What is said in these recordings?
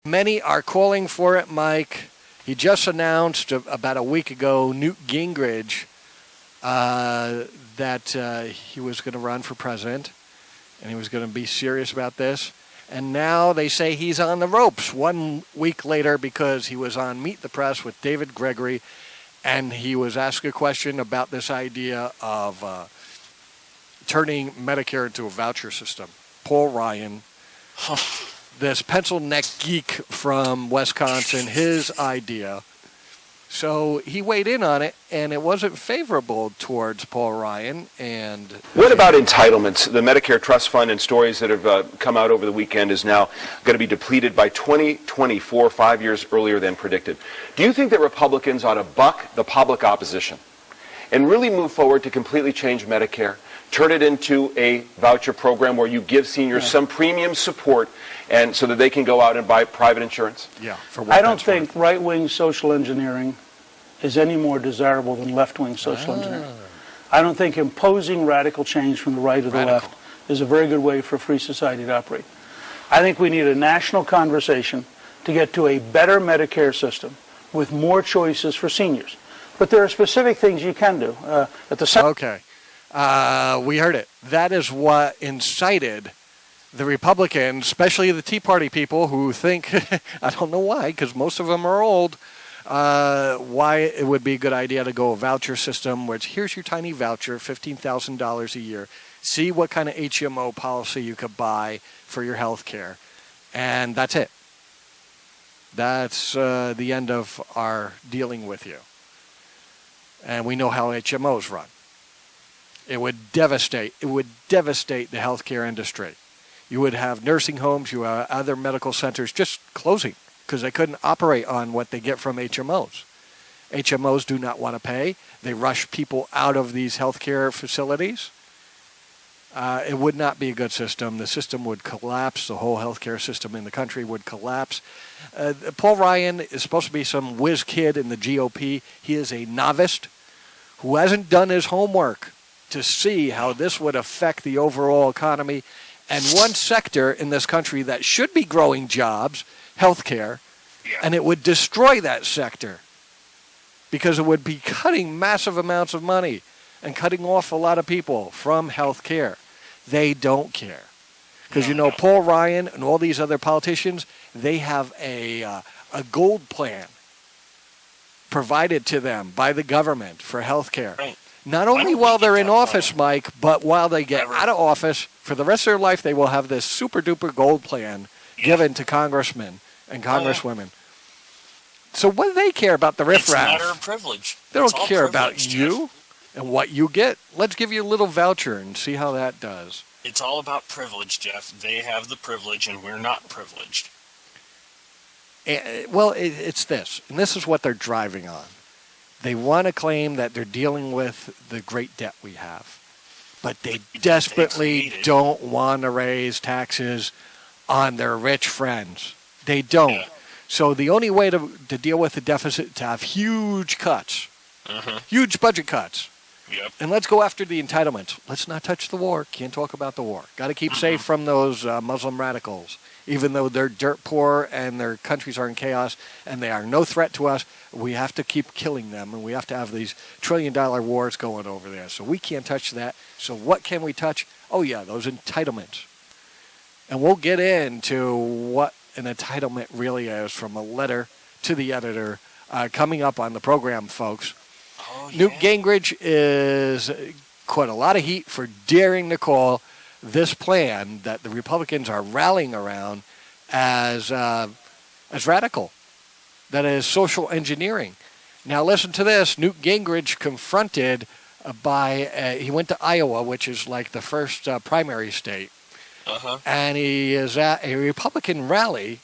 Many are calling for it, Mike. He just announced about a week ago, Newt Gingrich, that he was going to run for president, and he was going to be serious about this. And now they say he's on the ropes 1 week later because he was on Meet the Press with David Gregory, and he was asked a question about this idea of turning Medicare into a voucher system. Paul Ryan, this pencil neck geek from Wisconsin, his idea. So he weighed in on it, and it wasn't favorable towards Paul Ryan. And what about entitlements? The Medicare Trust Fund and stories that have come out over the weekend is now going to be depleted by 2024, 5 years earlier than predicted. Do you think that Republicans ought to buck the public opposition and really move forward to completely change Medicare, turn it into a voucher program where you give seniors some premium support and so that they can go out and buy private insurance? Yeah. I don't think right-wing social engineering is any more desirable than left-wing social engineering. I don't think imposing radical change from the right or the left is a very good way for a free society to operate. I think we need a national conversation to get to a better Medicare system with more choices for seniors. But there are specific things you can do. Okay. We heard it. That is what incited the Republicans, especially the Tea Party people who think, I don't know why, because most of them are old, why it would be a good idea to go a voucher system, which here's your tiny voucher, $15,000 a year. See what kind of HMO policy you could buy for your health care. And that's it. That's the end of our dealing with you. And we know how HMOs run. It would devastate the healthcare industry. You would have nursing homes, you have other medical centers just closing because they couldn't operate on what they get from HMOs. HMOs do not want to pay. They rush people out of these healthcare facilities. It would not be a good system. The system would collapse. The whole healthcare system in the country would collapse. Paul Ryan is supposed to be some whiz kid in the GOP. He is a novice who hasn't done his homework to see how this would affect the overall economy. And one sector in this country that should be growing jobs, healthcare, and it would destroy that sector because it would be cutting massive amounts of money and cutting off a lot of people from healthcare. They don't care. Because, you know, Paul Ryan and all these other politicians, they have a gold plan provided to them by the government for healthcare. Right. Not only while they're in office, Mike, but while they get out of office, for the rest of their life, they will have this super-duper gold plan given to congressmen and congresswomen. So what do they care about the riffraff? It's a matter of privilege. They don't care about you and what you get. Let's give you a little voucher and see how that does. It's all about privilege, Jeff. They have the privilege, and we're not privileged. Well, it's this, and this is what they're driving on. They want to claim that they're dealing with the great debt we have, but they desperately don't want to raise taxes on their rich friends. They don't. Yeah. So the only way to deal with the deficit is to have huge cuts, huge budget cuts. Yep. And let's go after the entitlements. Let's not touch the war. Can't talk about the war. Got to keep safe from those Muslim radicals. Even though they're dirt poor and their countries are in chaos and they are no threat to us, we have to keep killing them, and we have to have these trillion-dollar wars going over there. So we can't touch that. So what can we touch? Oh, yeah, those entitlements. And we'll get into what an entitlement really is from a letter to the editor coming up on the program, folks. Oh, yeah. Newt Gingrich is caught a lot of heat for daring to call this plan that the Republicans are rallying around as radical, that is social engineering. Now listen to this. Newt Gingrich confronted he went to Iowa, which is like the first primary state, and he is at a Republican rally,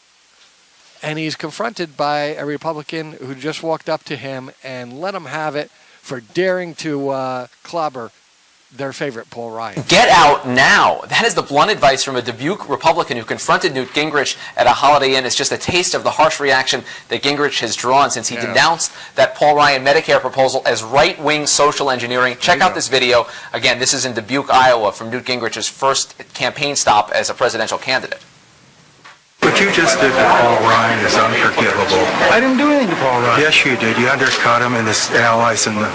and he's confronted by a Republican who just walked up to him and let him have it for daring to clobber their favorite, Paul Ryan. Get out now. That is the blunt advice from a Dubuque Republican who confronted Newt Gingrich at a Holiday Inn. It's just a taste of the harsh reaction that Gingrich has drawn since he denounced that Paul Ryan Medicare proposal as right-wing social engineering. Check out this video. Again, this is in Dubuque, Iowa, from Newt Gingrich's first campaign stop as a presidential candidate. But you just did to Paul Ryan is unforgivable. I didn't do anything to Paul Ryan. Yes, you did. You undercut him and his allies in the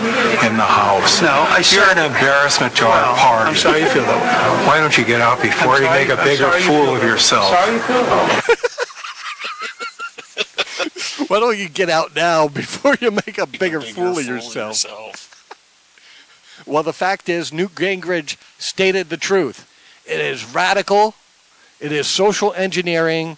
House. No, You're an embarrassment to our party. I'm sorry you feel that way. Why don't you get out before you make a bigger fool of yourself? Sorry you feel that way. Why don't you get out now before you make a bigger fool of yourself? Well, the fact is, Newt Gingrich stated the truth. It is radical. It is social engineering.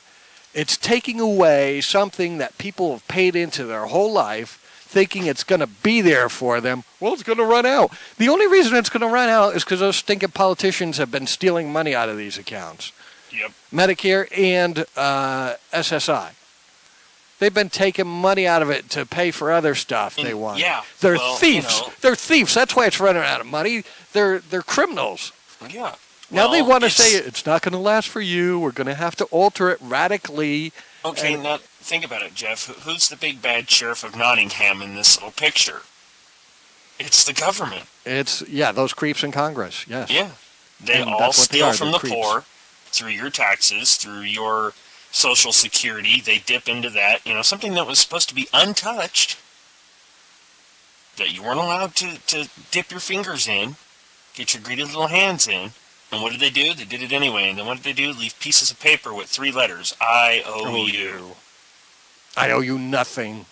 It's taking away something that people have paid into their whole life, thinking it's going to be there for them. Well, it's going to run out. The only reason it's going to run out is because those stinking politicians have been stealing money out of these accounts. Yep. Medicare and SSI. They've been taking money out of it to pay for other stuff they want. Yeah. They're well, thieves. You know, They're thieves. That's why it's running out of money. They're criminals. yeah. Now Well, they want to say it's not going to last for you. We're going to have to alter it radically. Okay, now think about it, Jeff. Who's the big bad sheriff of Nottingham in this little picture? It's the government. It's, yeah, those creeps in Congress, yes. Yeah. They And all that's what they steal are, from they're the creeps. poor through your taxes, through your Social Security. They dip into that. You know, something that was supposed to be untouched, that you weren't allowed to dip your fingers in, get your greedy little hands in. And what did they do? They did it anyway. And then what did they do? Leave pieces of paper with 3 letters. I owe you. I owe you nothing.